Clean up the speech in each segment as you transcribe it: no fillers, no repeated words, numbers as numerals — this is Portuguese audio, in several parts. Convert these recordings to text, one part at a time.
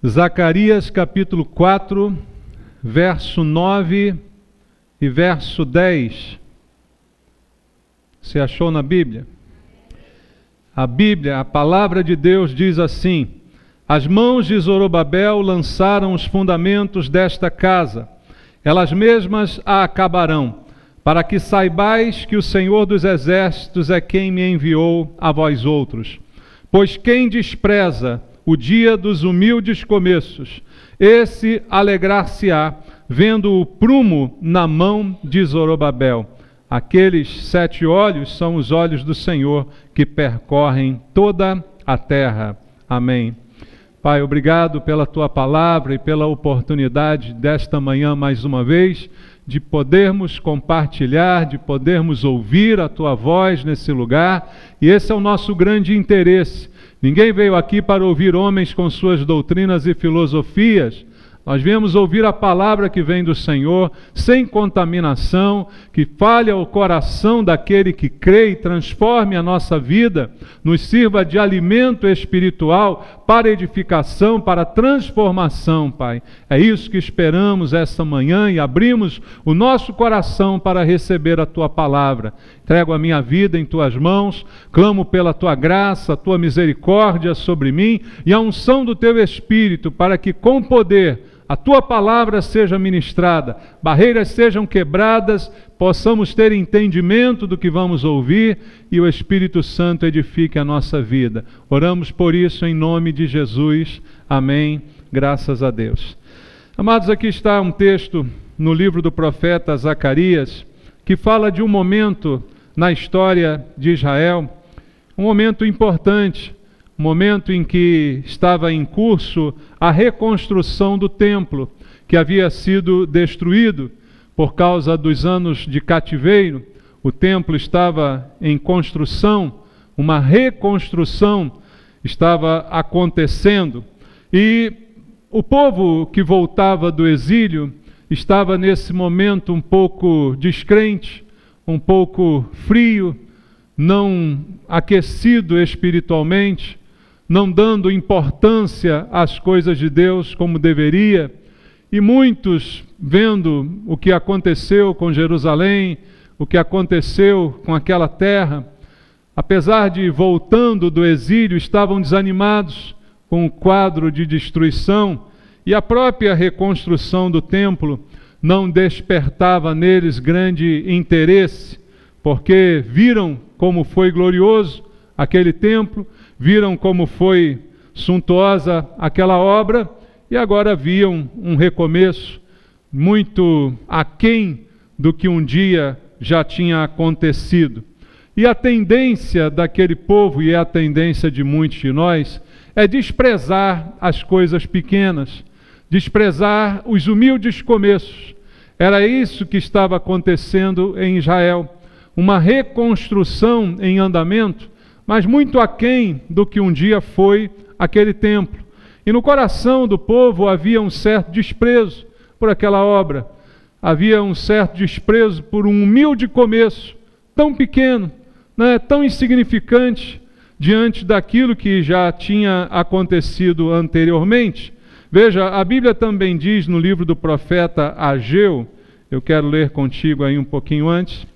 Zacarias capítulo 4, verso 9 e verso 10. Você achou na Bíblia? A Bíblia, a palavra de Deus diz assim: as mãos de Zorobabel lançaram os fundamentos desta casa, elas mesmas a acabarão, para que saibais que o Senhor dos Exércitos é quem me enviou a vós outros. Pois quem despreza o dia dos humildes começos, esse alegrar-se-á, vendo o prumo na mão de Zorobabel. Aqueles 7 olhos são os olhos do Senhor que percorrem toda a terra. Amém. Pai, obrigado pela Tua palavra e pela oportunidade desta manhã mais uma vez de podermos compartilhar, de podermos ouvir a Tua voz nesse lugar, e esse é o nosso grande interesse. Ninguém veio aqui para ouvir homens com suas doutrinas e filosofias. Nós viemos ouvir a palavra que vem do Senhor, sem contaminação, que fale ao coração daquele que crê e transforme a nossa vida, nos sirva de alimento espiritual para edificação, para transformação, Pai. É isso que esperamos esta manhã e abrimos o nosso coração para receber a Tua palavra. Entrego a minha vida em Tuas mãos, clamo pela Tua graça, a Tua misericórdia sobre mim e a unção do Teu Espírito, para que com poder a Tua palavra seja ministrada, barreiras sejam quebradas, possamos ter entendimento do que vamos ouvir e o Espírito Santo edifique a nossa vida. Oramos por isso em nome de Jesus. Amém. Graças a Deus. Amados, aqui está um texto no livro do profeta Zacarias, que fala de um momento na história de Israel, um momento importante, um momento em que estava em curso a reconstrução do templo, que havia sido destruído por causa dos anos de cativeiro. O templo estava em construção, uma reconstrução estava acontecendo, e o povo que voltava do exílio estava nesse momento um pouco descrente, um pouco frio, não aquecido espiritualmente, não dando importância às coisas de Deus como deveria, e muitos, vendo o que aconteceu com Jerusalém, o que aconteceu com aquela terra, apesar de voltando do exílio, estavam desanimados com o quadro de destruição, e a própria reconstrução do templo não despertava neles grande interesse, porque viram como foi glorioso aquele templo, viram como foi suntuosa aquela obra, e agora viam um recomeço muito aquém do que um dia já tinha acontecido. E a tendência daquele povo, e é a tendência de muitos de nós, é desprezar as coisas pequenas, desprezar os humildes começos. Era isso que estava acontecendo em Israel, uma reconstrução em andamento, mas muito aquém do que um dia foi aquele templo. E no coração do povo havia um certo desprezo por aquela obra, havia um certo desprezo por um humilde começo, tão pequeno, né, tão insignificante, diante daquilo que já tinha acontecido anteriormente. Veja, a Bíblia também diz no livro do profeta Ageu, eu quero ler contigo aí um pouquinho antes,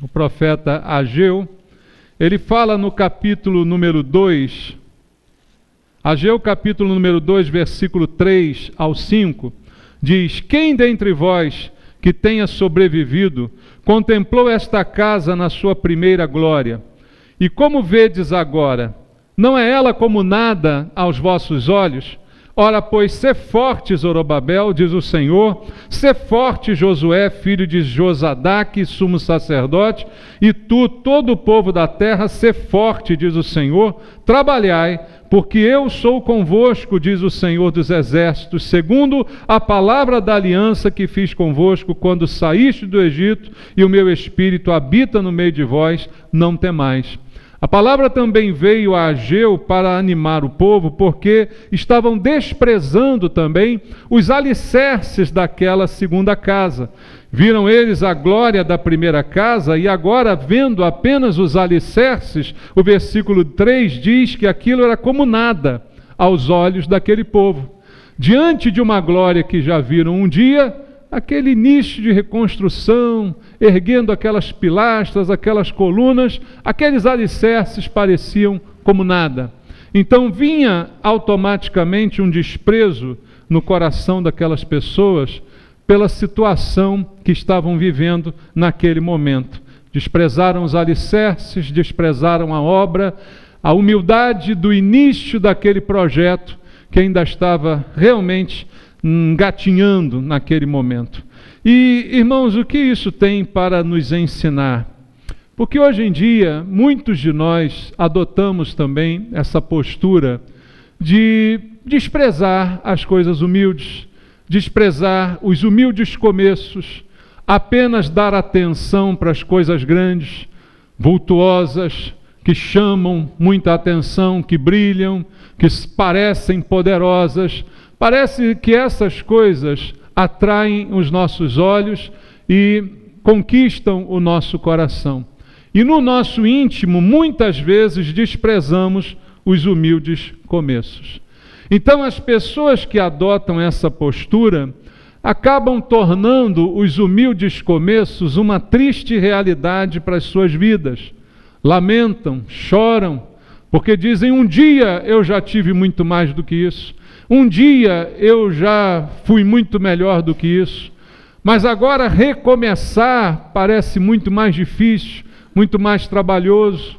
o profeta Ageu, ele fala no capítulo número 2, Ageu capítulo número 2, versículo 3 ao 5, diz: quem dentre vós que tenha sobrevivido contemplou esta casa na sua primeira glória? E como vedes agora, não é ela como nada aos vossos olhos? Ora, pois, sê forte, Zorobabel, diz o Senhor, sê forte, Josué, filho de Josadaque, sumo sacerdote, e tu, todo o povo da terra, sê forte, diz o Senhor, trabalhai, porque eu sou convosco, diz o Senhor dos Exércitos, segundo a palavra da aliança que fiz convosco quando saíste do Egito, e o meu Espírito habita no meio de vós, não temais. A palavra também veio a Ageu para animar o povo, porque estavam desprezando também os alicerces daquela segunda casa. Viram eles a glória da primeira casa e agora, vendo apenas os alicerces, o versículo 3 diz que aquilo era como nada aos olhos daquele povo. diante de uma glória que já viram um dia, aquele início de reconstrução, erguendo aquelas pilastras, aquelas colunas, aqueles alicerces pareciam como nada. Então vinha automaticamente um desprezo no coração daquelas pessoas pela situação que estavam vivendo naquele momento. Desprezaram os alicerces, desprezaram a obra, a humildade do início daquele projeto que ainda estava realmente engatinhando naquele momento. E, irmãos, o que isso tem para nos ensinar? Porque hoje em dia, muitos de nós adotamos também essa postura de desprezar as coisas humildes, desprezar os humildes começos, apenas dar atenção para as coisas grandes, vultuosas, que chamam muita atenção, que brilham, que parecem poderosas. Parece que essas coisas atraem os nossos olhos e conquistam o nosso coração. E no nosso íntimo, muitas vezes, desprezamos os humildes começos. Então, as pessoas que adotam essa postura acabam tornando os humildes começos uma triste realidade para as suas vidas. Lamentam, choram, porque dizem: um dia eu já tive muito mais do que isso, um dia eu já fui muito melhor do que isso, mas agora recomeçar parece muito mais difícil, muito mais trabalhoso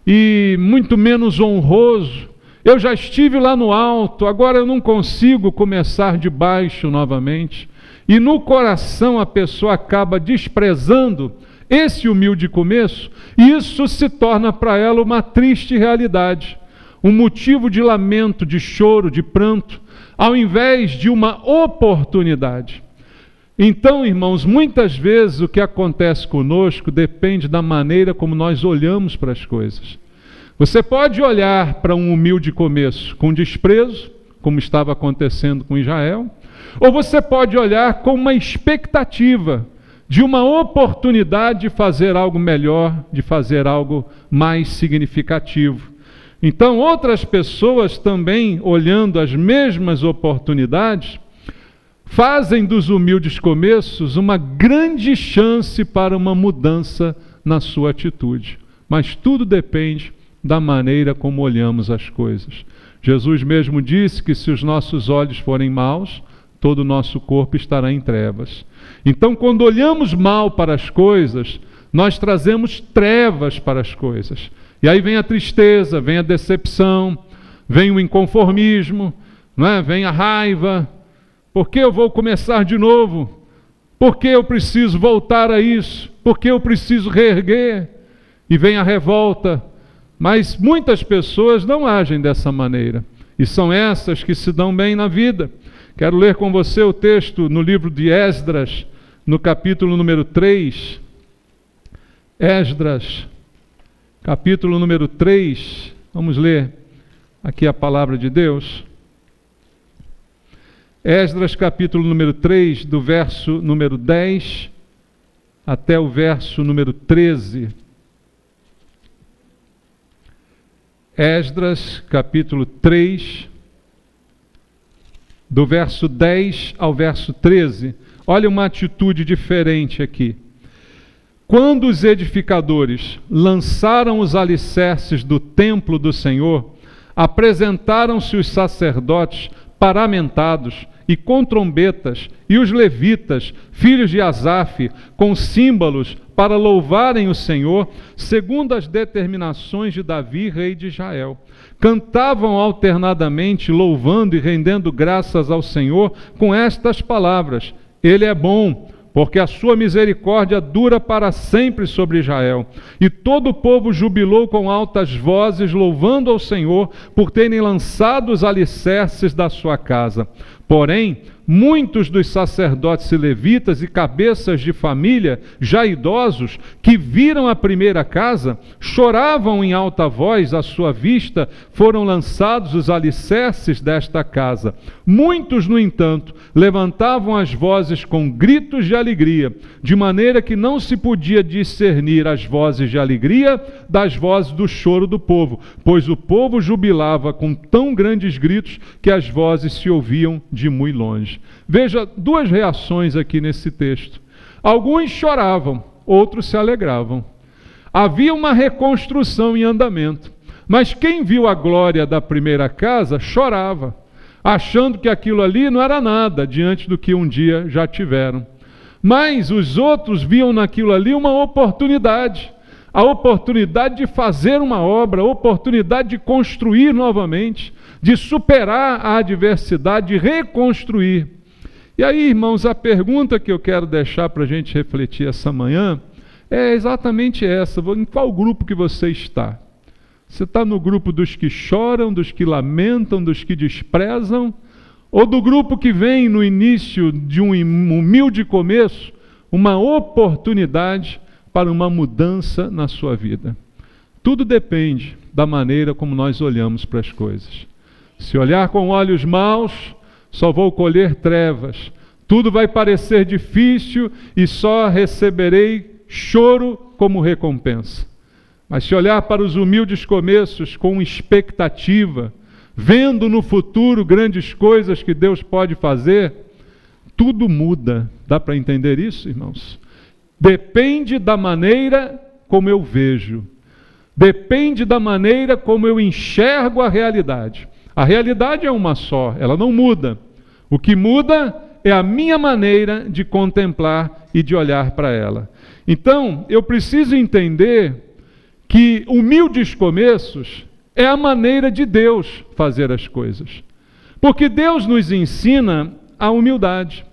e muito menos honroso. Eu já estive lá no alto, agora eu não consigo começar de baixo novamente. E no coração a pessoa acaba desprezando esse humilde começo, e isso se torna para ela uma triste realidade, um motivo de lamento, de choro, de pranto, ao invés de uma oportunidade. Então, irmãos, muitas vezes o que acontece conosco depende da maneira como nós olhamos para as coisas. Você pode olhar para um humilde começo com desprezo, como estava acontecendo com Israel, ou você pode olhar com uma expectativa de uma oportunidade de fazer algo melhor, de fazer algo mais significativo. Então, outras pessoas também, olhando as mesmas oportunidades, fazem dos humildes começos uma grande chance para uma mudança na sua atitude. Mas tudo depende da maneira como olhamos as coisas. Jesus mesmo disse que se os nossos olhos forem maus, todo o nosso corpo estará em trevas. Então, quando olhamos mal para as coisas, nós trazemos trevas para as coisas. E aí vem a tristeza, vem a decepção, vem o inconformismo, não é? Vem a raiva. Por que eu vou começar de novo? Por que eu preciso voltar a isso? Por que eu preciso reerguer? E vem a revolta. Mas muitas pessoas não agem dessa maneira. E são essas que se dão bem na vida. Quero ler com você o texto no livro de Esdras, no capítulo número 3. Esdras, capítulo número 3. Vamos ler aqui a palavra de Deus. Esdras, capítulo número 3, do verso número 10 até o verso número 13. Esdras, capítulo 3, do verso 10 ao verso 13. Olha uma atitude diferente aqui. Quando os edificadores lançaram os alicerces do templo do Senhor, apresentaram-se os sacerdotes paramentados e com trombetas, e os levitas, filhos de Asaf, com símbolos para louvarem o Senhor, segundo as determinações de Davi, rei de Israel. Cantavam alternadamente, louvando e rendendo graças ao Senhor com estas palavras: Ele é bom, porque a sua misericórdia dura para sempre sobre Israel. E todo o povo jubilou com altas vozes, louvando ao Senhor por terem lançado os alicerces da sua casa. Porém, muitos dos sacerdotes e levitas e cabeças de família, já idosos, que viram a primeira casa, choravam em alta voz à sua vista, foram lançados os alicerces desta casa. Muitos, no entanto, levantavam as vozes com gritos de alegria, de maneira que não se podia discernir as vozes de alegria das vozes do choro do povo, pois o povo jubilava com tão grandes gritos que as vozes se ouviam de muito longe. Veja duas reações aqui nesse texto. Alguns choravam, outros se alegravam. Havia uma reconstrução em andamento, mas quem viu a glória da primeira casa chorava, achando que aquilo ali não era nada diante do que um dia já tiveram. Mas os outros viam naquilo ali uma oportunidade, a oportunidade de fazer uma obra, a oportunidade de construir novamente, de superar a adversidade, de reconstruir. E aí, irmãos, a pergunta que eu quero deixar para a gente refletir essa manhã é exatamente essa: em qual grupo que você está? Você está no grupo dos que choram, dos que lamentam, dos que desprezam? Ou do grupo que vem no início de um humilde começo, uma oportunidade para uma mudança na sua vida? Tudo depende da maneira como nós olhamos para as coisas. Se olhar com olhos maus, só vou colher trevas. Tudo vai parecer difícil e só receberei choro como recompensa. Mas se olhar para os humildes começos com expectativa, vendo no futuro grandes coisas que Deus pode fazer, tudo muda. Dá para entender isso, irmãos? Depende da maneira como eu vejo. Depende da maneira como eu enxergo a realidade. A realidade é uma só, ela não muda. O que muda é a minha maneira de contemplar e de olhar para ela. Então, eu preciso entender que humildes começos é a maneira de Deus fazer as coisas. Porque Deus nos ensina a humildade.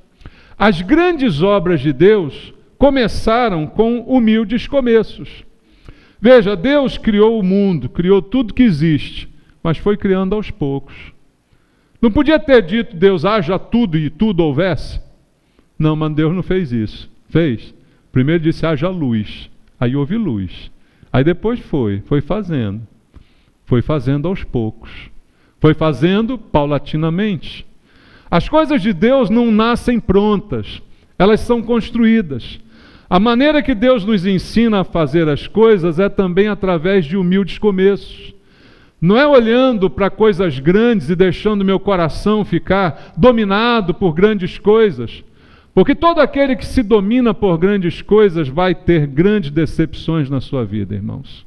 As grandes obras de Deus começaram com humildes começos. Veja, Deus criou o mundo, criou tudo que existe, mas foi criando aos poucos. Não podia ter dito, Deus, haja tudo e tudo houvesse? Não, mas Deus não fez isso. Fez. Primeiro disse, haja luz. Aí houve luz. Aí depois foi fazendo. Foi fazendo aos poucos. Foi fazendo paulatinamente. As coisas de Deus não nascem prontas. Elas são construídas. A maneira que Deus nos ensina a fazer as coisas é também através de humildes começos. Não é olhando para coisas grandes e deixando meu coração ficar dominado por grandes coisas. Porque todo aquele que se domina por grandes coisas vai ter grandes decepções na sua vida, irmãos.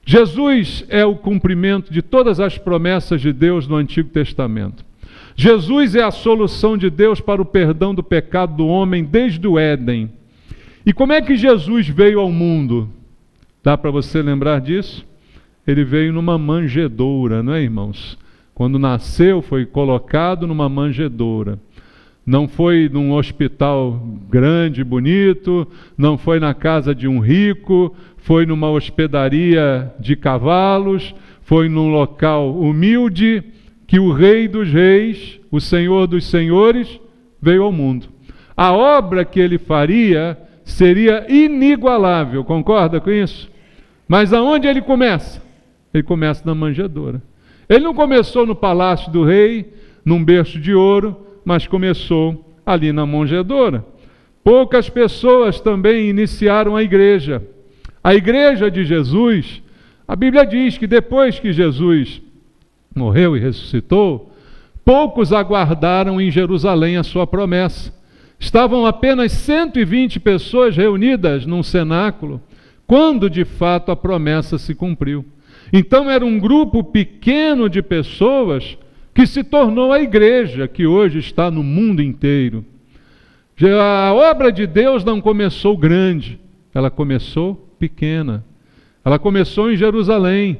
Jesus é o cumprimento de todas as promessas de Deus no Antigo Testamento. Jesus é a solução de Deus para o perdão do pecado do homem desde o Éden. E como é que Jesus veio ao mundo? Dá para você lembrar disso? Ele veio numa manjedoura, não é, irmãos? Quando nasceu, foi colocado numa manjedoura. Não foi num hospital grande, bonito, não foi na casa de um rico, foi numa hospedaria de cavalos, foi num local humilde que o Rei dos Reis, o Senhor dos Senhores, veio ao mundo. A obra que ele faria seria inigualável, concorda com isso? Mas aonde ele começa? Ele começa na manjedoura. Ele não começou no palácio do rei, num berço de ouro, mas começou ali na manjedoura. Poucas pessoas também iniciaram a igreja. A igreja de Jesus, a Bíblia diz que depois que Jesus morreu e ressuscitou, poucos aguardaram em Jerusalém a sua promessa. Estavam apenas 120 pessoas reunidas num cenáculo, quando de fato a promessa se cumpriu. Então era um grupo pequeno de pessoas que se tornou a igreja que hoje está no mundo inteiro. A obra de Deus não começou grande, ela começou pequena. Ela começou em Jerusalém.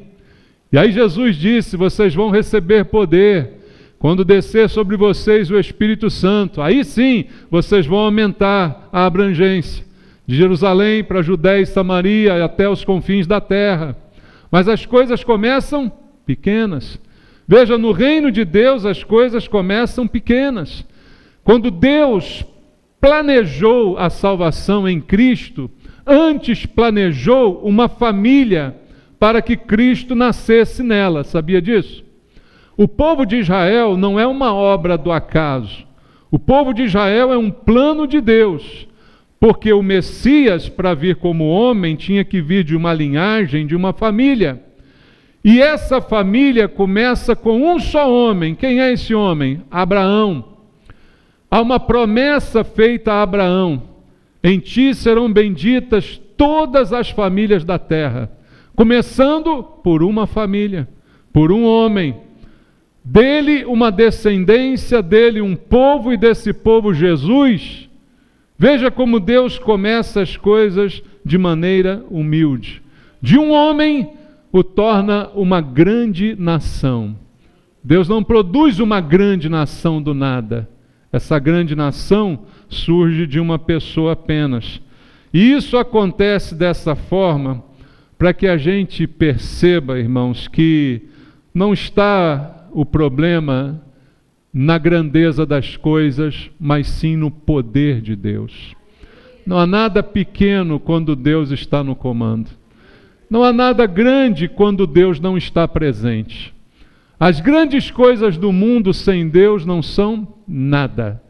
E aí Jesus disse, vocês vão receber poder quando descer sobre vocês o Espírito Santo. Aí sim, vocês vão aumentar a abrangência de Jerusalém para a Judéia e Samaria até os confins da terra. Mas as coisas começam pequenas. Veja, no reino de Deus as coisas começam pequenas. Quando Deus planejou a salvação em Cristo, antes planejou uma família para que Cristo nascesse nela. Sabia disso? O povo de Israel não é uma obra do acaso. O povo de Israel é um plano de Deus, porque o Messias, para vir como homem, tinha que vir de uma linhagem, de uma família. E essa família começa com um só homem. Quem é esse homem? Abraão. Há uma promessa feita a Abraão: em ti serão benditas todas as famílias da terra, começando por uma família, por um homem. Dele uma descendência, dele um povo, e desse povo Jesus. Veja como Deus começa as coisas de maneira humilde. De um homem o torna uma grande nação. Deus não produz uma grande nação do nada. Essa grande nação surge de uma pessoa apenas. E isso acontece dessa forma para que a gente perceba, irmãos, que não está o problema na grandeza das coisas, mas sim no poder de Deus. Não há nada pequeno quando Deus está no comando. Não há nada grande quando Deus não está presente. As grandes coisas do mundo sem Deus não são nada.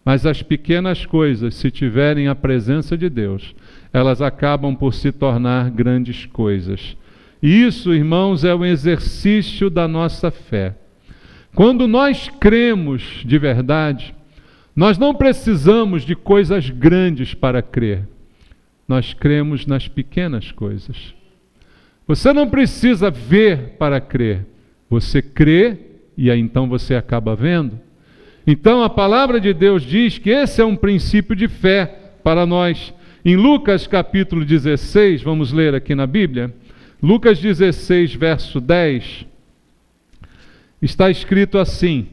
Mas as pequenas coisas, se tiverem a presença de Deus, elas acabam por se tornar grandes coisas. E isso, irmãos, é um exercício da nossa fé. Quando nós cremos de verdade, nós não precisamos de coisas grandes para crer. Nós cremos nas pequenas coisas. Você não precisa ver para crer. Você crê e aí então você acaba vendo. Então a palavra de Deus diz que esse é um princípio de fé para nós. Em Lucas capítulo 16, vamos ler aqui na Bíblia, Lucas 16, verso 10, está escrito assim: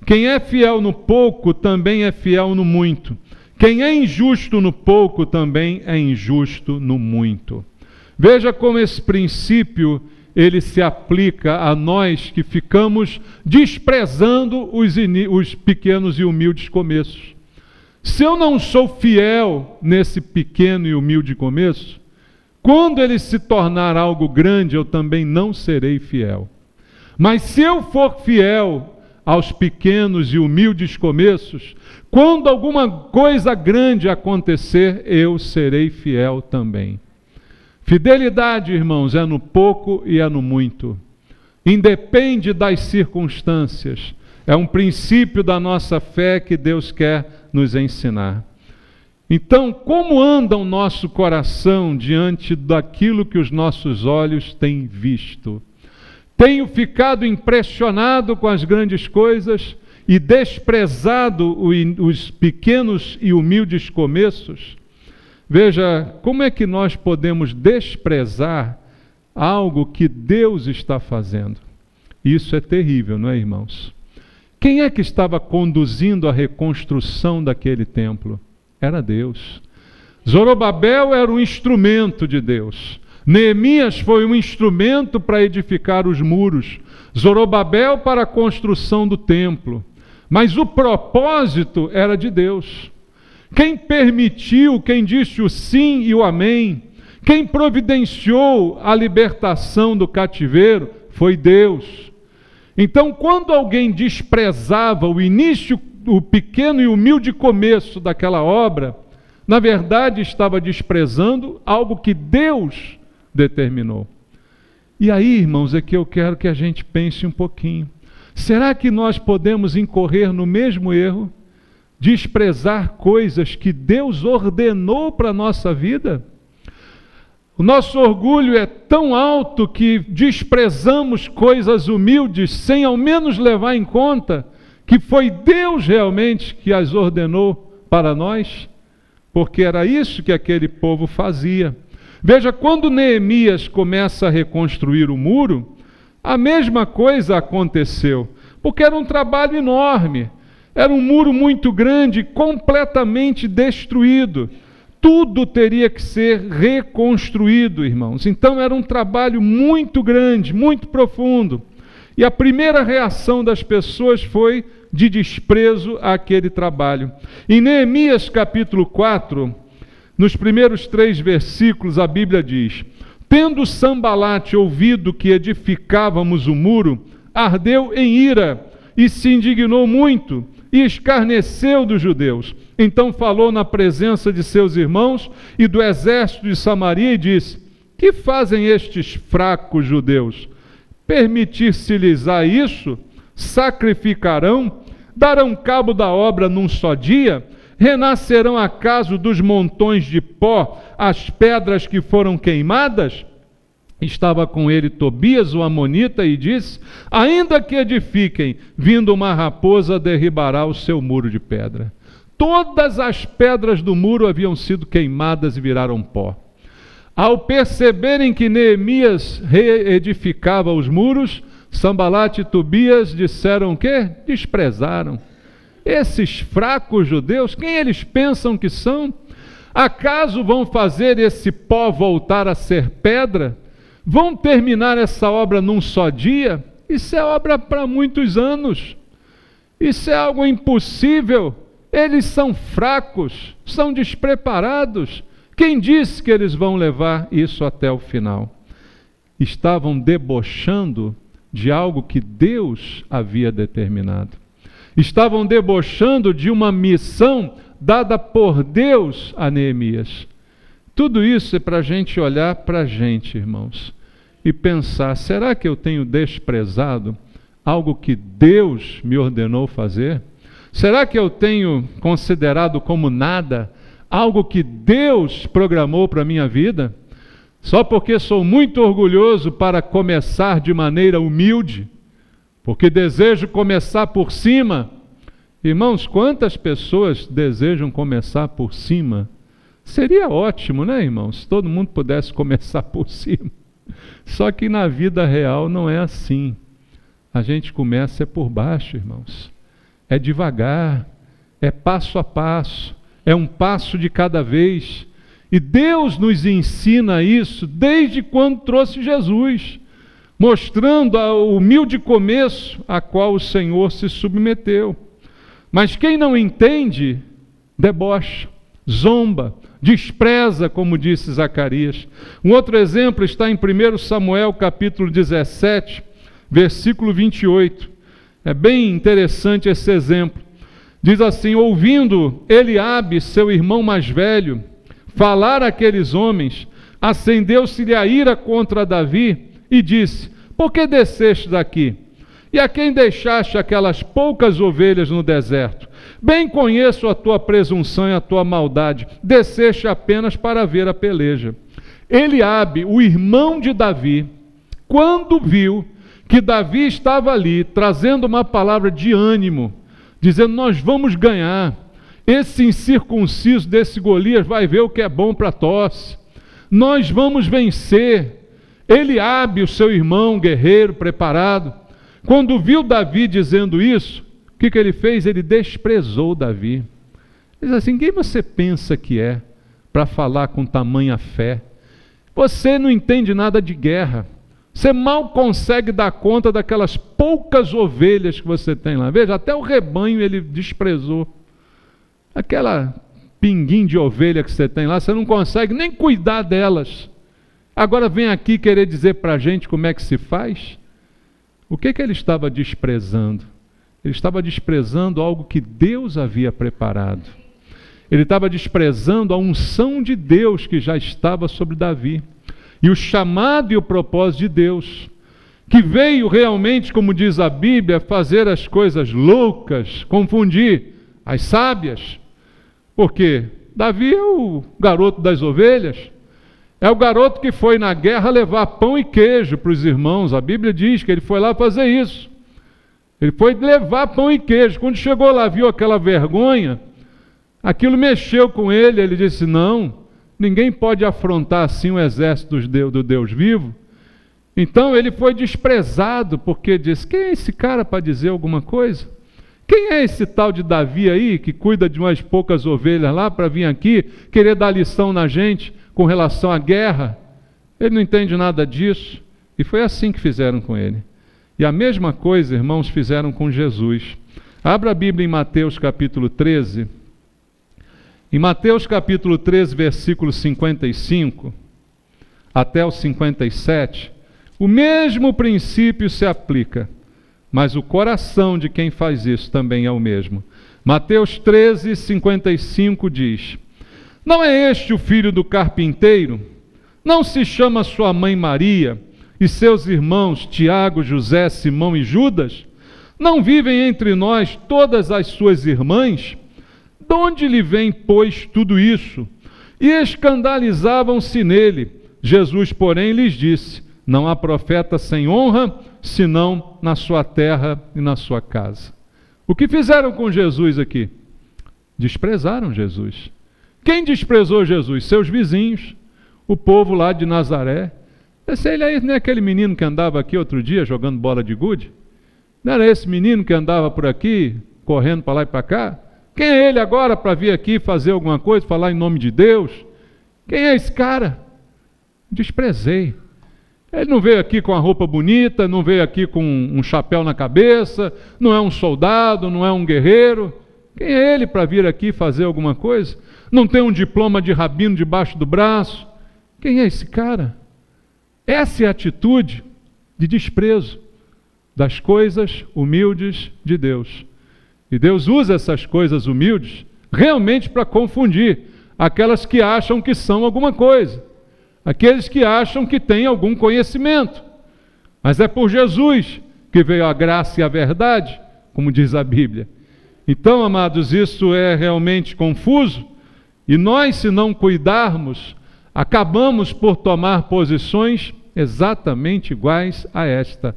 quem é fiel no pouco também é fiel no muito. Quem é injusto no pouco também é injusto no muito. Veja como esse princípio ele se aplica a nós que ficamos desprezando os pequenos e humildes começos. Se eu não sou fiel nesse pequeno e humilde começo, quando ele se tornar algo grande, eu também não serei fiel. Mas se eu for fiel aos pequenos e humildes começos, quando alguma coisa grande acontecer, eu serei fiel também. Fidelidade, irmãos, é no pouco e é no muito. Independe das circunstâncias. É um princípio da nossa fé que Deus quer nos ensinar. Então, como anda o nosso coração diante daquilo que os nossos olhos têm visto? Tenho ficado impressionado com as grandes coisas e desprezado os pequenos e humildes começos? Veja, como é que nós podemos desprezar algo que Deus está fazendo? Isso é terrível, não é, irmãos? Quem é que estava conduzindo a reconstrução daquele templo? Era Deus. Zorobabel era um instrumento de Deus. Neemias foi um instrumento para edificar os muros. Zorobabel para a construção do templo. Mas o propósito era de Deus. Quem permitiu, quem disse o sim e o amém, quem providenciou a libertação do cativeiro foi Deus. Então, quando alguém desprezava o início, o pequeno e humilde começo daquela obra, na verdade estava desprezando algo que Deus determinou. E aí, irmãos, é que eu quero que a gente pense um pouquinho. Será que nós podemos incorrer no mesmo erro? Desprezar coisas que Deus ordenou para a nossa vida? O nosso orgulho é tão alto que desprezamos coisas humildes sem ao menos levar em conta que foi Deus realmente que as ordenou para nós, porque era isso que aquele povo fazia. Veja, quando Neemias começa a reconstruir o muro, a mesma coisa aconteceu, porque era um trabalho enorme. Era um muro muito grande, completamente destruído. Tudo teria que ser reconstruído, irmãos. Então era um trabalho muito grande, muito profundo. E a primeira reação das pessoas foi de desprezo àquele trabalho. Em Neemias capítulo 4, nos primeiros 3 versículos, a Bíblia diz: tendo Sambalate ouvido que edificávamos o muro, ardeu em ira e se indignou muito e escarneceu dos judeus. Então falou na presença de seus irmãos e do exército de Samaria e disse: que fazem estes fracos judeus? Permitir-se-lhes-á isso? Sacrificarão? Darão cabo da obra num só dia? Renascerão acaso dos montões de pó as pedras que foram queimadas? Estava com ele Tobias, o amonita, e disse: ainda que edifiquem, vindo uma raposa derribará o seu muro de pedra. Todas as pedras do muro haviam sido queimadas e viraram pó. Ao perceberem que Neemias reedificava os muros, Sambalate e Tobias disseram o quê? Desprezaram. Esses fracos judeus, quem eles pensam que são? Acaso vão fazer esse pó voltar a ser pedra? Vão terminar essa obra num só dia? Isso é obra para muitos anos. Isso é algo impossível. Eles são fracos, são despreparados. Quem disse que eles vão levar isso até o final? Estavam debochando de algo que Deus havia determinado. Estavam debochando de uma missão dada por Deus a Neemias. Tudo isso é para a gente olhar para a gente, irmãos, e pensar: será que eu tenho desprezado algo que Deus me ordenou fazer? Será que eu tenho considerado como nada algo que Deus programou para a minha vida? Só porque sou muito orgulhoso para começar de maneira humilde, porque desejo começar por cima. Irmãos, quantas pessoas desejam começar por cima? Seria ótimo, né, irmãos? Se todo mundo pudesse começar por cima. Só que na vida real não é assim. A gente começa por baixo, irmãos. É devagar, é passo a passo, é um passo de cada vez. E Deus nos ensina isso desde quando trouxe Jesus, mostrando o humilde começo a qual o Senhor se submeteu. Mas quem não entende, debocha, zomba, despreza, como disse Zacarias. Um outro exemplo está em 1 Samuel capítulo 17, versículo 28. É bem interessante esse exemplo. Diz assim: ouvindo Eliabe, seu irmão mais velho, falar àqueles homens, acendeu-se-lhe a ira contra Davi e disse: por que desceste daqui? E a quem deixaste aquelas poucas ovelhas no deserto? Bem conheço a tua presunção e a tua maldade, desceste apenas para ver a peleja. Eliabe, o irmão de Davi, quando viu que Davi estava ali, trazendo uma palavra de ânimo, dizendo: nós vamos ganhar, esse incircunciso desse Golias vai ver o que é bom para tosse, nós vamos vencer. Eliabe, o seu irmão guerreiro, preparado, quando viu Davi dizendo isso, o que ele fez? Ele desprezou Davi. Ele diz assim: quem você pensa que é para falar com tamanha fé? Você não entende nada de guerra. Você mal consegue dar conta daquelas poucas ovelhas que você tem lá. Veja, até o rebanho ele desprezou. Aquela pinguim de ovelha que você tem lá, você não consegue nem cuidar delas. Agora vem aqui querer dizer para a gente como é que se faz? O que ele estava desprezando? Ele estava desprezando algo que Deus havia preparado. Ele estava desprezando a unção de Deus que já estava sobre Davi. E o chamado e o propósito de Deus, que veio realmente, como diz a Bíblia, fazer as coisas loucas, confundir as sábias. Porque Davi é o garoto das ovelhas, é o garoto que foi na guerra levar pão e queijo para os irmãos. A Bíblia diz que ele foi lá fazer isso. Ele foi levar pão e queijo. Quando chegou lá, viu aquela vergonha, aquilo mexeu com ele. Ele disse: não, ninguém pode afrontar assim o exército do Deus vivo. Então ele foi desprezado, porque disse: quem é esse cara para dizer alguma coisa? Quem é esse tal de Davi aí, que cuida de umas poucas ovelhas lá, para vir aqui querer dar lição na gente com relação à guerra? Ele não entende nada disso. E foi assim que fizeram com ele. E a mesma coisa, irmãos, fizeram com Jesus. Abra a Bíblia em Mateus capítulo 13. Em Mateus capítulo 13, versículo 55 até o 57, o mesmo princípio se aplica, mas o coração de quem faz isso também é o mesmo. Mateus 13, 55 diz: Não é este o filho do carpinteiro? Não se chama sua mãe Maria e seus irmãos Tiago, José, Simão e Judas? Não vivem entre nós todas as suas irmãs? De onde lhe vem, pois, tudo isso? E escandalizavam-se nele. Jesus, porém, lhes disse: Não há profeta sem honra, senão na sua terra e na sua casa. O que fizeram com Jesus aqui? Desprezaram Jesus. Quem desprezou Jesus? Seus vizinhos, o povo lá de Nazaré. Ele aí não é aquele menino que andava aqui outro dia jogando bola de gude? Não era esse menino que andava por aqui, correndo para lá e para cá? Quem é ele agora para vir aqui fazer alguma coisa, falar em nome de Deus? Quem é esse cara? Desprezei. Ele não veio aqui com a roupa bonita, não veio aqui com um chapéu na cabeça, não é um soldado, não é um guerreiro. Quem é ele para vir aqui fazer alguma coisa? Não tem um diploma de rabino debaixo do braço. Quem é esse cara? Essa é a atitude de desprezo das coisas humildes de Deus. E Deus usa essas coisas humildes realmente para confundir aquelas que acham que são alguma coisa, aqueles que acham que têm algum conhecimento. Mas é por Jesus que veio a graça e a verdade, como diz a Bíblia. Então, amados, isso é realmente confuso, e nós, se não cuidarmos, acabamos por tomar posições exatamente iguais a esta.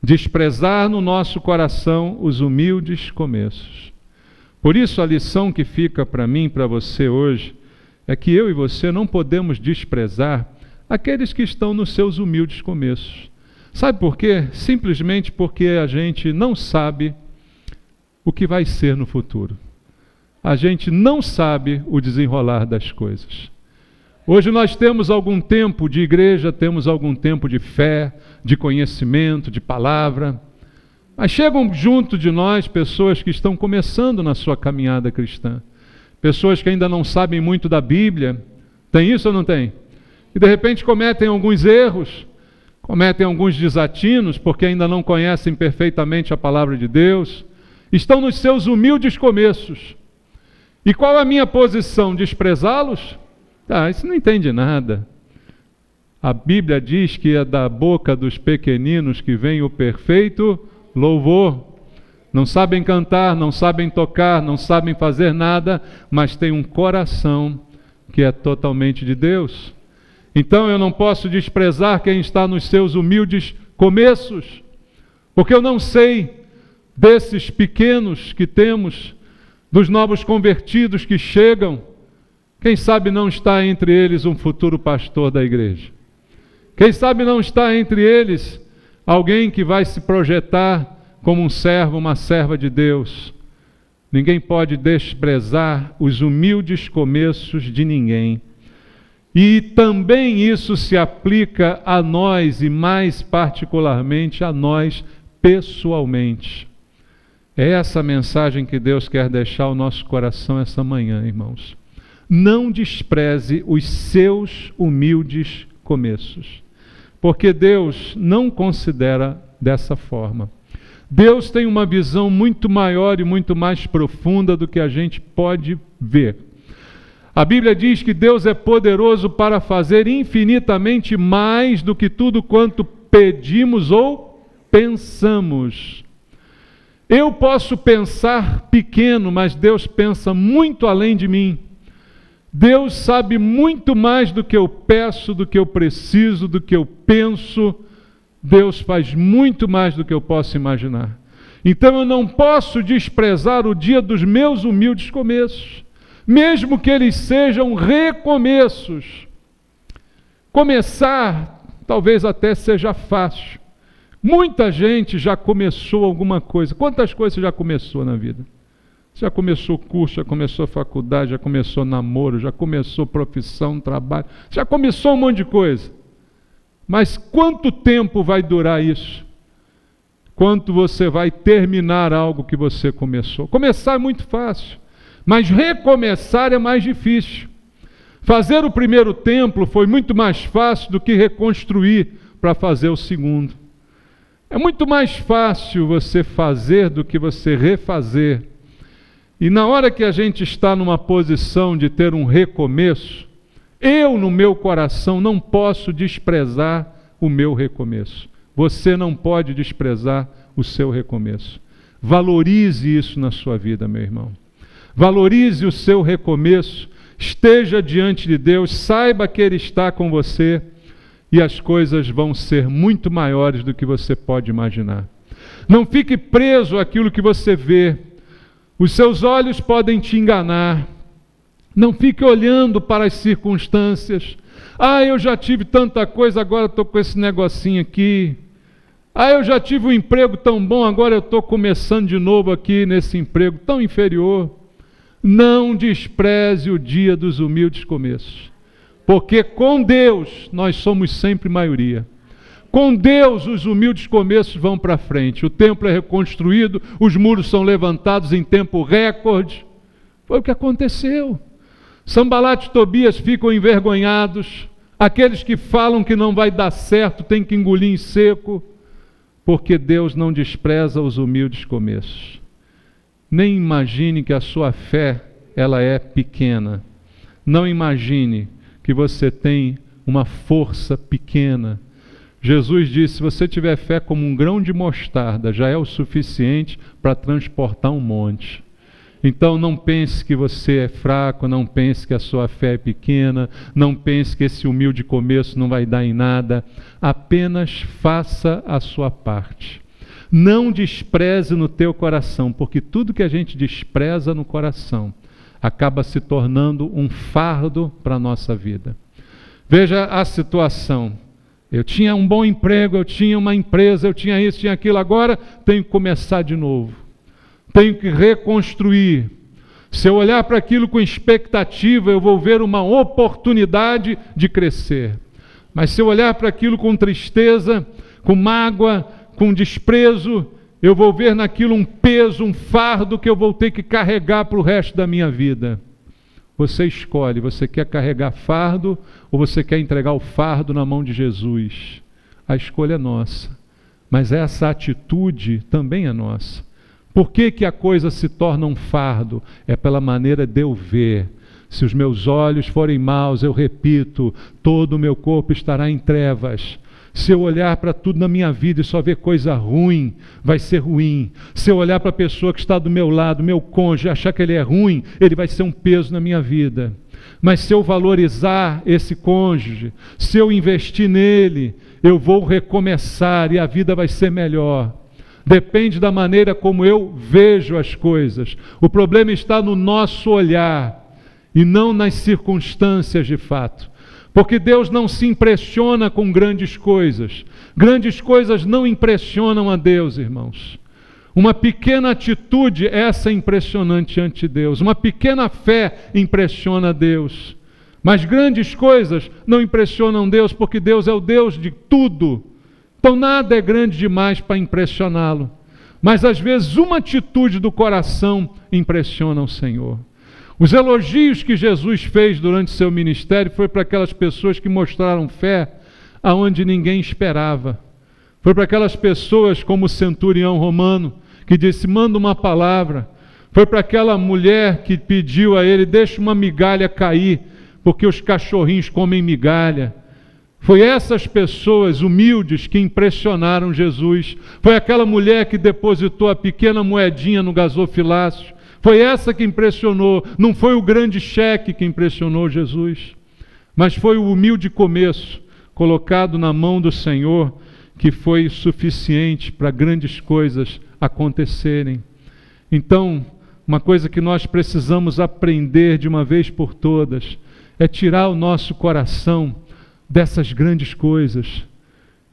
Desprezar no nosso coração os humildes começos. Por isso, a lição que fica para mim e para você hoje é que eu e você não podemos desprezar aqueles que estão nos seus humildes começos. Sabe por quê? Simplesmente porque a gente não sabe o que vai ser no futuro. A gente não sabe o desenrolar das coisas. Hoje nós temos algum tempo de igreja, temos algum tempo de fé, de conhecimento, de palavra, mas chegam junto de nós pessoas que estão começando na sua caminhada cristã, pessoas que ainda não sabem muito da Bíblia. Tem isso ou não tem? E de repente cometem alguns erros, cometem alguns desatinos, porque ainda não conhecem perfeitamente a palavra de Deus, estão nos seus humildes começos. E qual é a minha posição? Desprezá-los? Isso não entende nada. A Bíblia diz que é da boca dos pequeninos que vem o perfeito louvor. Não sabem cantar, não sabem tocar, não sabem fazer nada, mas têm um coração que é totalmente de Deus. Então eu não posso desprezar quem está nos seus humildes começos, porque eu não sei desses pequenos que temos, dos novos convertidos que chegam. Quem sabe não está entre eles um futuro pastor da igreja? Quem sabe não está entre eles alguém que vai se projetar como um servo, uma serva de Deus? Ninguém pode desprezar os humildes começos de ninguém. E também isso se aplica a nós, e mais particularmente a nós pessoalmente. É essa a mensagem que Deus quer deixar ao nosso coração essa manhã, irmãos. Não despreze os seus humildes começos, porque Deus não considera dessa forma. Deus tem uma visão muito maior e muito mais profunda do que a gente pode ver. A Bíblia diz que Deus é poderoso para fazer infinitamente mais do que tudo quanto pedimos ou pensamos. Eu posso pensar pequeno, mas Deus pensa muito além de mim. Deus sabe muito mais do que eu peço, do que eu preciso, do que eu penso. Deus faz muito mais do que eu posso imaginar. Então eu não posso desprezar o dia dos meus humildes começos, mesmo que eles sejam recomeços. Começar talvez até seja fácil. Muita gente já começou alguma coisa. Quantas coisas você já começou na vida? Já começou curso, já começou faculdade, já começou namoro, já começou profissão, trabalho, já começou um monte de coisa. Mas quanto tempo vai durar isso? quanto você vai terminar algo que você começou. Começar é muito fácil, mas recomeçar é mais difícil. Fazer o primeiro templo foi muito mais fácil do que reconstruir para fazer o segundo. É muito mais fácil você fazer do que você refazer. E na hora que a gente está numa posição de ter um recomeço, eu no meu coração não posso desprezar o meu recomeço. Você não pode desprezar o seu recomeço. Valorize isso na sua vida, meu irmão. Valorize o seu recomeço, esteja diante de Deus, saiba que Ele está com você e as coisas vão ser muito maiores do que você pode imaginar. Não fique preso àquilo que você vê. Os seus olhos podem te enganar. Não fique olhando para as circunstâncias. Eu já tive tanta coisa, agora estou com esse negocinho aqui. Eu já tive um emprego tão bom, agora eu estou começando de novo aqui nesse emprego tão inferior. Não despreze o dia dos humildes começos. Porque com Deus nós somos sempre maioria. Com Deus os humildes começos vão para frente. O templo é reconstruído, os muros são levantados em tempo recorde. Foi o que aconteceu. Sanbalat e Tobias ficam envergonhados. Aqueles que falam que não vai dar certo têm que engolir em seco. Porque Deus não despreza os humildes começos. Nem imagine que a sua fé ela é pequena. Não imagine que você tem uma força pequena. Jesus disse, se você tiver fé como um grão de mostarda, já é o suficiente para transportar um monte. Então não pense que você é fraco, não pense que a sua fé é pequena, não pense que esse humilde começo não vai dar em nada. Apenas faça a sua parte. Não despreze no teu coração, porque tudo que a gente despreza no coração acaba se tornando um fardo para a nossa vida. Veja a situação. Eu tinha um bom emprego, eu tinha uma empresa, eu tinha isso, tinha aquilo, agora tenho que começar de novo. Tenho que reconstruir. Se eu olhar para aquilo com expectativa, eu vou ver uma oportunidade de crescer. Mas se eu olhar para aquilo com tristeza, com mágoa, com desprezo, eu vou ver naquilo um peso, um fardo que eu vou ter que carregar para o resto da minha vida. Você escolhe, você quer carregar fardo ou você quer entregar o fardo na mão de Jesus? A escolha é nossa, mas essa atitude também é nossa. Por que que a coisa se torna um fardo? É pela maneira de eu ver. Se os meus olhos forem maus, eu repito, todo o meu corpo estará em trevas. Se eu olhar para tudo na minha vida e só ver coisa ruim, vai ser ruim. Se eu olhar para a pessoa que está do meu lado, meu cônjuge, achar que ele é ruim, ele vai ser um peso na minha vida. Mas se eu valorizar esse cônjuge, se eu investir nele, eu vou recomeçar e a vida vai ser melhor. Depende da maneira como eu vejo as coisas. O problema está no nosso olhar e não nas circunstâncias de fato. Porque Deus não se impressiona com grandes coisas. Grandes coisas não impressionam a Deus, irmãos. Uma pequena atitude, essa é impressionante ante Deus. Uma pequena fé impressiona a Deus. Mas grandes coisas não impressionam Deus, porque Deus é o Deus de tudo. Então nada é grande demais para impressioná-lo. Mas às vezes uma atitude do coração impressiona o Senhor. Os elogios que Jesus fez durante seu ministério foi para aquelas pessoas que mostraram fé aonde ninguém esperava. Foi para aquelas pessoas como o centurião romano, que disse, manda uma palavra. Foi para aquela mulher que pediu a ele, deixa uma migalha cair, porque os cachorrinhos comem migalha. Foi essas pessoas humildes que impressionaram Jesus. Foi aquela mulher que depositou a pequena moedinha no gasofilácio. Foi essa que impressionou, não foi o grande cheque que impressionou Jesus, mas foi o humilde começo, colocado na mão do Senhor, que foi suficiente para grandes coisas acontecerem. Então, uma coisa que nós precisamos aprender de uma vez por todas, é tirar o nosso coração dessas grandes coisas,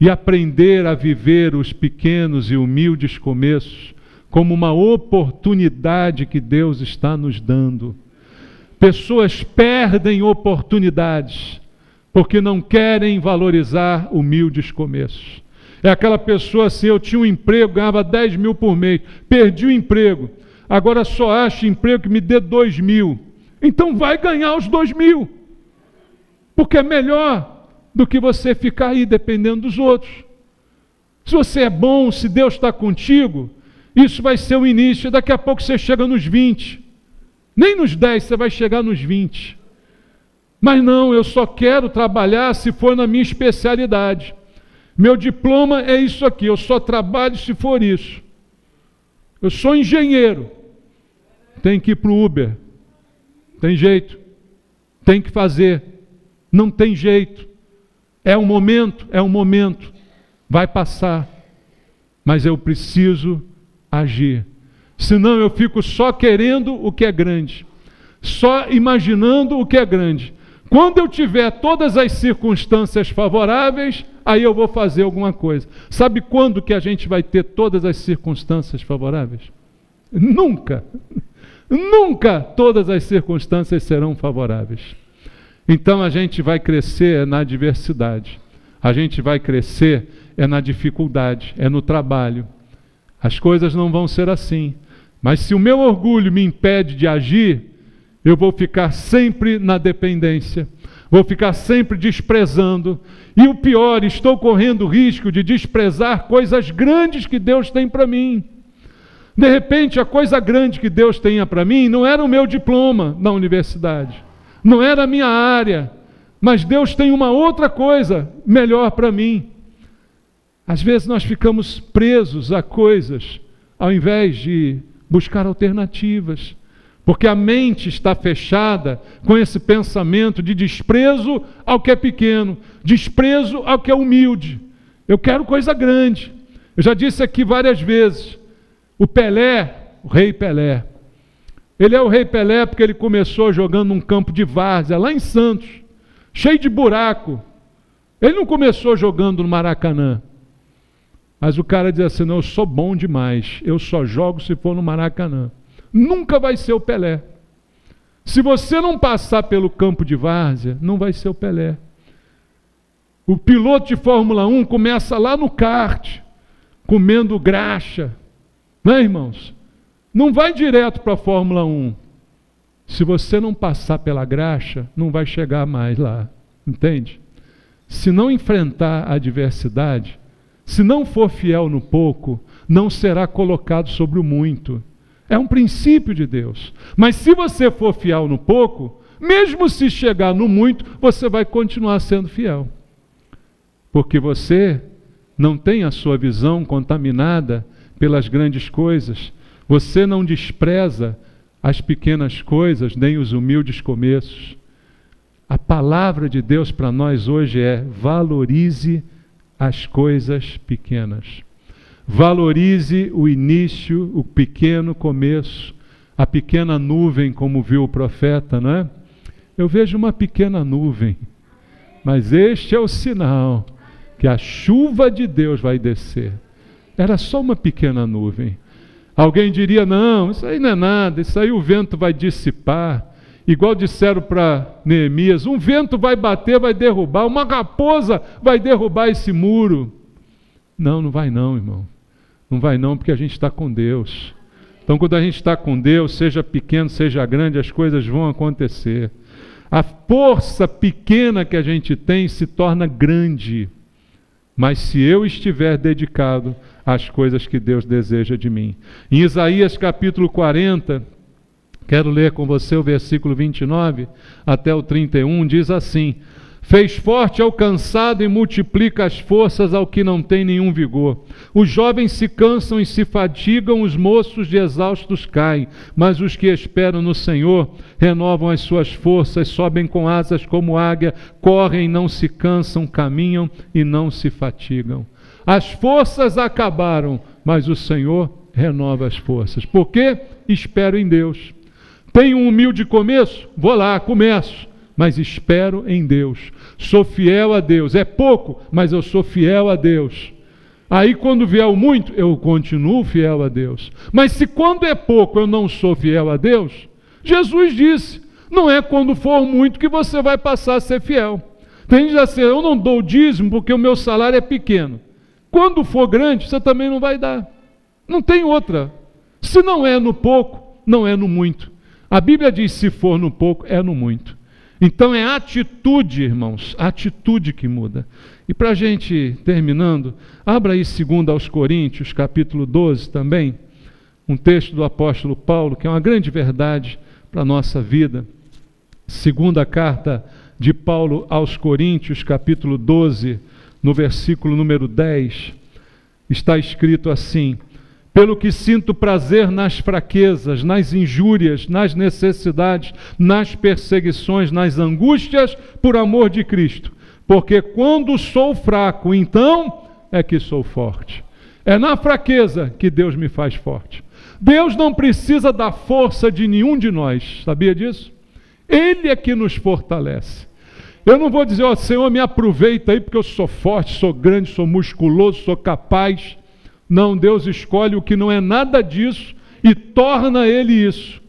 e aprender a viver os pequenos e humildes começos, como uma oportunidade que Deus está nos dando. Pessoas perdem oportunidades porque não querem valorizar humildes começos. É aquela pessoa assim, eu tinha um emprego, ganhava 10 mil por mês, perdi o emprego, agora só acho emprego que me dê 2 mil. Então vai ganhar os 2 mil, porque é melhor do que você ficar aí dependendo dos outros. Se você é bom, se Deus está contigo, isso vai ser o início, daqui a pouco você chega nos 20, nem nos 10, você vai chegar nos 20. Mas não, eu só quero trabalhar se for na minha especialidade. Meu diploma é isso aqui, eu só trabalho se for isso. Eu sou engenheiro, tem que ir para o Uber, tem jeito, tem que fazer, não tem jeito. É um momento, vai passar, mas eu preciso agir. Senão eu fico só querendo o que é grande, só imaginando o que é grande. Quando eu tiver todas as circunstâncias favoráveis, aí eu vou fazer alguma coisa. Sabe quando que a gente vai ter todas as circunstâncias favoráveis? Nunca. Nunca todas as circunstâncias serão favoráveis. Então a gente vai crescer na adversidade. A gente vai crescer na dificuldade, no trabalho. As coisas não vão ser assim. Mas se o meu orgulho me impede de agir, eu vou ficar sempre na dependência, vou ficar sempre desprezando, e o pior, estou correndo o risco de desprezar coisas grandes que Deus tem para mim. De repente, a coisa grande que Deus tenha para mim não era o meu diploma na universidade, não era a minha área, mas Deus tem uma outra coisa melhor para mim. Às vezes nós ficamos presos a coisas, ao invés de buscar alternativas, porque a mente está fechada com esse pensamento de desprezo ao que é pequeno, desprezo ao que é humilde. Eu quero coisa grande. Eu já disse aqui várias vezes, o Pelé, o rei Pelé, ele é o rei Pelé porque ele começou jogando num campo de várzea, lá em Santos, cheio de buraco. Ele não começou jogando no Maracanã. Mas o cara diz assim, não, eu sou bom demais, eu só jogo se for no Maracanã. Nunca vai ser o Pelé. Se você não passar pelo campo de várzea, não vai ser o Pelé. O piloto de Fórmula 1 começa lá no kart, comendo graxa. Não é, irmãos? Não vai direto para a Fórmula 1. Se você não passar pela graxa, não vai chegar mais lá. Entende? Se não enfrentar a adversidade, se não for fiel no pouco, não será colocado sobre o muito. É um princípio de Deus. Mas se você for fiel no pouco, mesmo se chegar no muito, você vai continuar sendo fiel. Porque você não tem a sua visão contaminada pelas grandes coisas. Você não despreza as pequenas coisas, nem os humildes começos. A palavra de Deus para nós hoje é: valorize as coisas pequenas. Valorize o início, o pequeno começo, a pequena nuvem, como viu o profeta, não é? Eu vejo uma pequena nuvem, mas este é o sinal que a chuva de Deus vai descer. Era só uma pequena nuvem. Alguém diria, não, isso aí não é nada, isso aí o vento vai dissipar. Igual disseram para Neemias, um vento vai bater, vai derrubar, uma raposa vai derrubar esse muro. Não, não vai não, irmão. Não vai não, porque a gente está com Deus. Então, quando a gente está com Deus, seja pequeno, seja grande, as coisas vão acontecer. A força pequena que a gente tem se torna grande. Mas se eu estiver dedicado às coisas que Deus deseja de mim. Em Isaías capítulo 40, quero ler com você o versículo 29 até o 31, diz assim: fez forte ao cansado e multiplica as forças ao que não tem nenhum vigor. Os jovens se cansam e se fatigam, os moços de exaustos caem, mas os que esperam no Senhor renovam as suas forças, sobem com asas como águia, correm e não se cansam, caminham e não se fatigam. As forças acabaram, mas o Senhor renova as forças. Por quê? Espero em Deus. Tenho um humilde começo? Vou lá, começo. Mas espero em Deus, sou fiel a Deus, é pouco, mas eu sou fiel a Deus. Aí quando vier o muito, eu continuo fiel a Deus. Mas se quando é pouco eu não sou fiel a Deus, Jesus disse, não é quando for muito que você vai passar a ser fiel. Tem gente que diz assim, eu não dou o dízimo porque o meu salário é pequeno. Quando for grande, você também não vai dar. Não tem outra. Se não é no pouco, não é no muito. A Bíblia diz: se for no pouco, é no muito. Então é atitude, irmãos, atitude que muda. E para a gente terminando, abra aí 2 aos Coríntios, capítulo 12 também, um texto do apóstolo Paulo, que é uma grande verdade para a nossa vida. Segunda carta de Paulo aos Coríntios, capítulo 12, no versículo número 10, está escrito assim: pelo que sinto prazer nas fraquezas, nas injúrias, nas necessidades, nas perseguições, nas angústias, por amor de Cristo. Porque quando sou fraco, então é que sou forte. É na fraqueza que Deus me faz forte. Deus não precisa da força de nenhum de nós, sabia disso? Ele é que nos fortalece. Eu não vou dizer: ó, Senhor, me aproveita aí porque eu sou forte, sou grande, sou musculoso, sou capaz. Não, Deus escolhe o que não é nada disso e torna ele isso.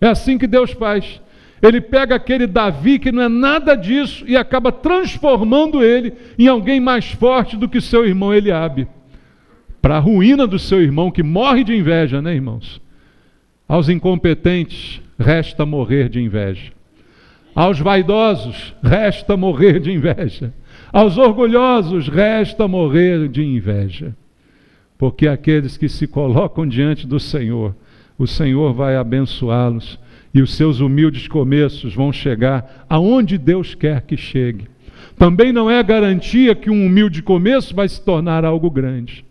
É assim que Deus faz. Ele pega aquele Davi que não é nada disso e acaba transformando ele em alguém mais forte do que seu irmão Eliabe. Para a ruína do seu irmão, que morre de inveja, né, irmãos? Aos incompetentes, resta morrer de inveja. Aos vaidosos, resta morrer de inveja. Aos orgulhosos, resta morrer de inveja. Porque aqueles que se colocam diante do Senhor, o Senhor vai abençoá-los e os seus humildes começos vão chegar aonde Deus quer que chegue. Também não é garantia que um humilde começo vai se tornar algo grande.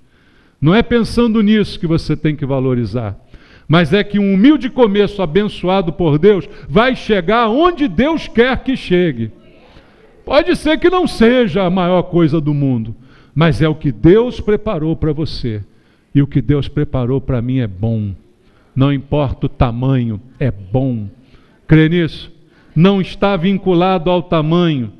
Não é pensando nisso que você tem que valorizar, mas é que um humilde começo abençoado por Deus vai chegar aonde Deus quer que chegue. Pode ser que não seja a maior coisa do mundo, mas é o que Deus preparou para você. E o que Deus preparou para mim é bom. Não importa o tamanho, é bom. Crê nisso? Não está vinculado ao tamanho.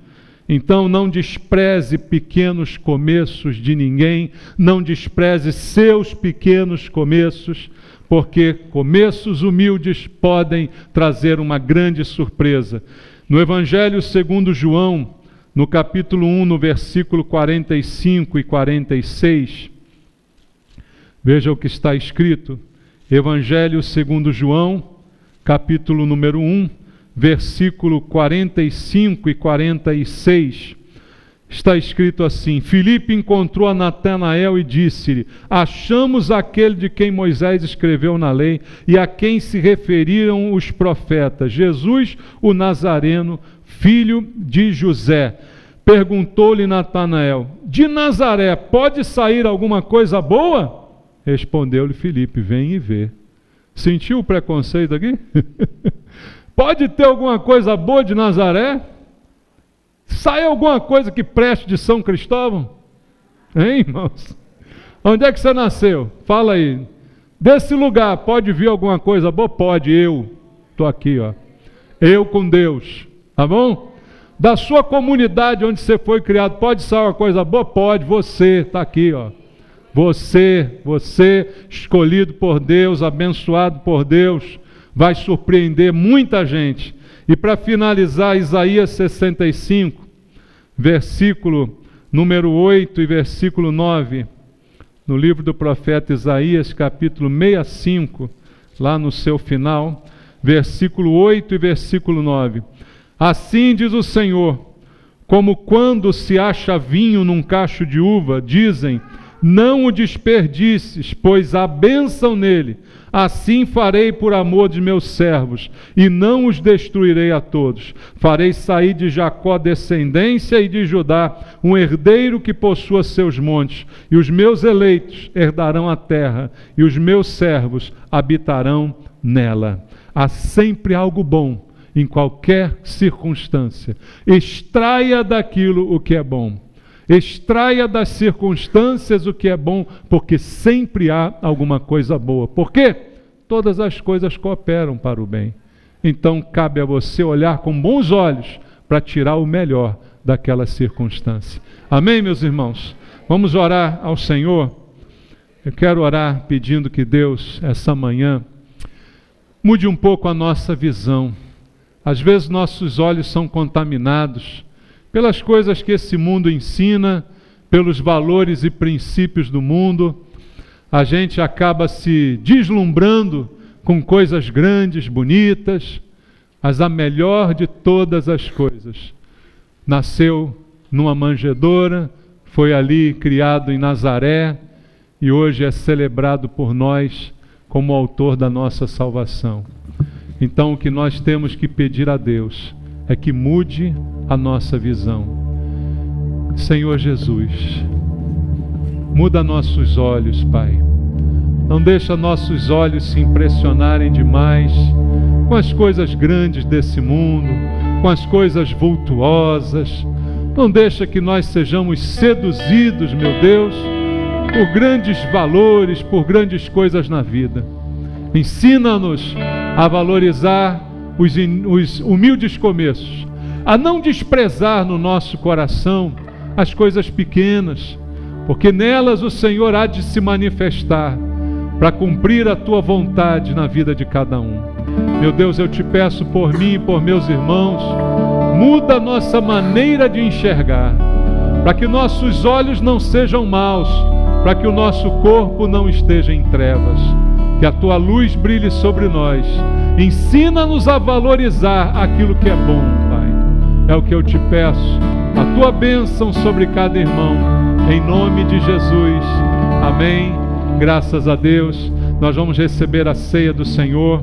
Então não despreze pequenos começos de ninguém. Não despreze seus pequenos começos, porque começos humildes podem trazer uma grande surpresa. No Evangelho segundo João, no capítulo 1, no versículo 45 e 46, veja o que está escrito. Evangelho segundo João, capítulo número 1, versículo 45 e 46. Está escrito assim: Filipe encontrou a Natanael e disse-lhe: achamos aquele de quem Moisés escreveu na lei e a quem se referiram os profetas, Jesus o Nazareno, filho de José. Perguntou-lhe Natanael: de Nazaré pode sair alguma coisa boa? Respondeu-lhe Filipe: vem e vê. Sentiu o preconceito aqui? Pode ter alguma coisa boa de Nazaré? Sai alguma coisa que preste de São Cristóvão? Hein, irmãos? Onde é que você nasceu? Fala aí. Desse lugar, pode vir alguma coisa boa? Pode, eu. Estou aqui, ó. Eu com Deus. Tá bom? Da sua comunidade onde você foi criado, pode sair uma coisa boa? Pode. Você, está aqui, ó. Você, escolhido por Deus, abençoado por Deus, vai surpreender muita gente. E para finalizar, Isaías 65, versículo número 8 e versículo 9, no livro do profeta Isaías, capítulo 65, lá no seu final, versículo 8 e versículo 9. Assim diz o Senhor: como quando se acha vinho num cacho de uva, dizem, não o desperdices, pois há bênção nele. Assim farei por amor de meus servos, e não os destruirei a todos. Farei sair de Jacó descendência e de Judá um herdeiro que possua seus montes, e os meus eleitos herdarão a terra, e os meus servos habitarão nela. Há sempre algo bom em qualquer circunstância. Extraia daquilo o que é bom. Extraia das circunstâncias o que é bom, porque sempre há alguma coisa boa. Por quê? Todas as coisas cooperam para o bem. Então cabe a você olhar com bons olhos para tirar o melhor daquela circunstância. Amém, meus irmãos? Vamos orar ao Senhor. Eu quero orar pedindo que Deus, essa manhã, mude um pouco a nossa visão. Às vezes nossos olhos são contaminados pelas coisas que esse mundo ensina, pelos valores e princípios do mundo, a gente acaba se deslumbrando com coisas grandes, bonitas, mas a melhor de todas as coisas nasceu numa manjedoura, foi ali criado em Nazaré e hoje é celebrado por nós como autor da nossa salvação. Então o que nós temos que pedir a Deus é que mude a nossa visão. Senhor Jesus, muda nossos olhos, Pai. Não deixa nossos olhos se impressionarem demais com as coisas grandes desse mundo, com as coisas vultuosas. Não deixa que nós sejamos seduzidos, meu Deus, por grandes valores, por grandes coisas na vida. Ensina-nos a valorizar os humildes começos, a não desprezar no nosso coração as coisas pequenas, porque nelas o Senhor há de se manifestar para cumprir a Tua vontade na vida de cada um. Meu Deus, eu te peço por mim e por meus irmãos, muda a nossa maneira de enxergar, para que nossos olhos não sejam maus, para que o nosso corpo não esteja em trevas, que a Tua luz brilhe sobre nós. Ensina-nos a valorizar aquilo que é bom, Pai. É o que eu te peço, a Tua bênção sobre cada irmão, em nome de Jesus. Amém. Graças a Deus. Nós vamos receber a ceia do Senhor.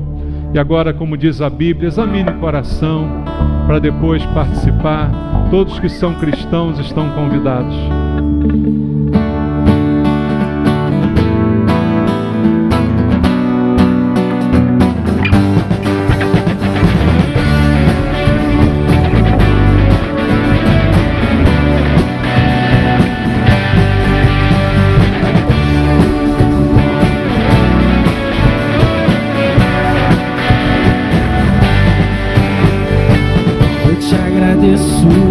E agora, como diz a Bíblia, examine o coração para depois participar. Todos que são cristãos estão convidados.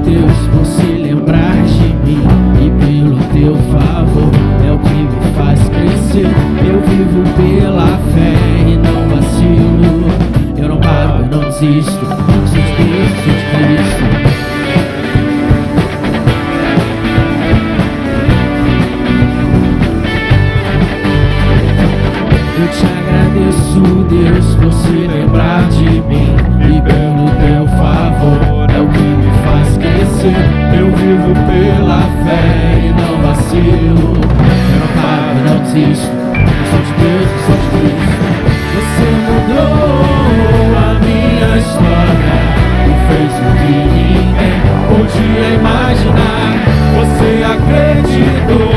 Deus, por se lembrar de mim e pelo teu favor é o que me faz crescer. Eu vivo pela fé e não vacilo. Eu não paro, eu não desisto. Sou de Deus, sou de Cristo. Eu te agradeço, Deus, por se lembrar de mim e pelo teu favor é o que me faz crescer. Eu vivo pela fé e não vacilo. Eu não paro, eu não desisto. Eu sou de Deus, eu sou de Cristo. Você mudou a minha história e fez o que ninguém podia imaginar. Você acreditou,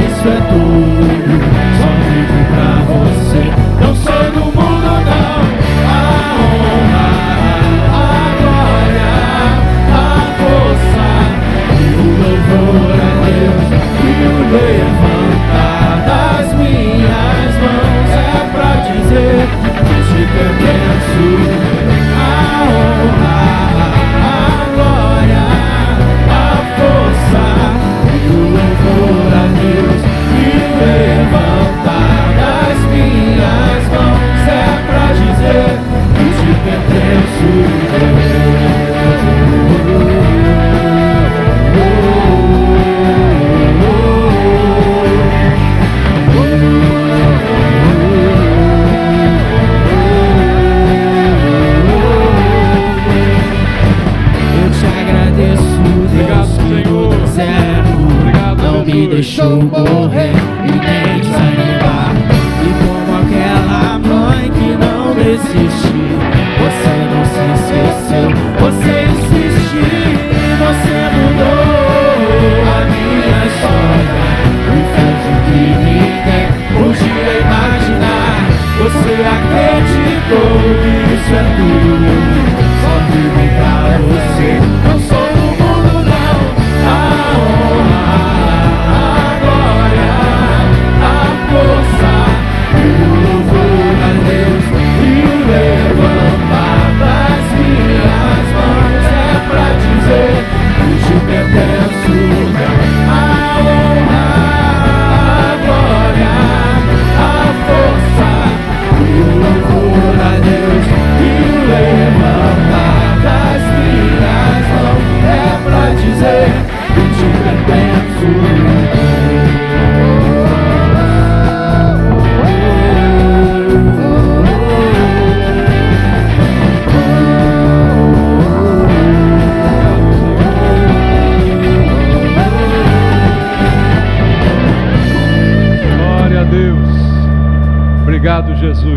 isso é tudo. Só vivo pra você. Não sou do mundo, não. A honra, a glória, a força e o louvor a Deus. E o levantar das minhas mãos é pra dizer que te pertenço. A honra, a glória, a força e o louvor a Deus. E o levantar das minhas mãos é pra dizer que te pertenço. Eu te agradeço, Deus, que no deserto não me deixou morrer e nem desanimar. E como aquela mãe que não desistiu, você não se esqueceu, você insistiu. Você mudou a minha história e fez o que ninguém podia imaginar. Você acreditou que isso é tudo. Só vivo pra você. Não sou do mundo, não. A honra, a glória, a força e o louvor a Deus. E o levantar das minhas mãos é pra dizer que te pertenço. A honra, a glória, a força e o louvor a Deus. E o levantar das Jesus.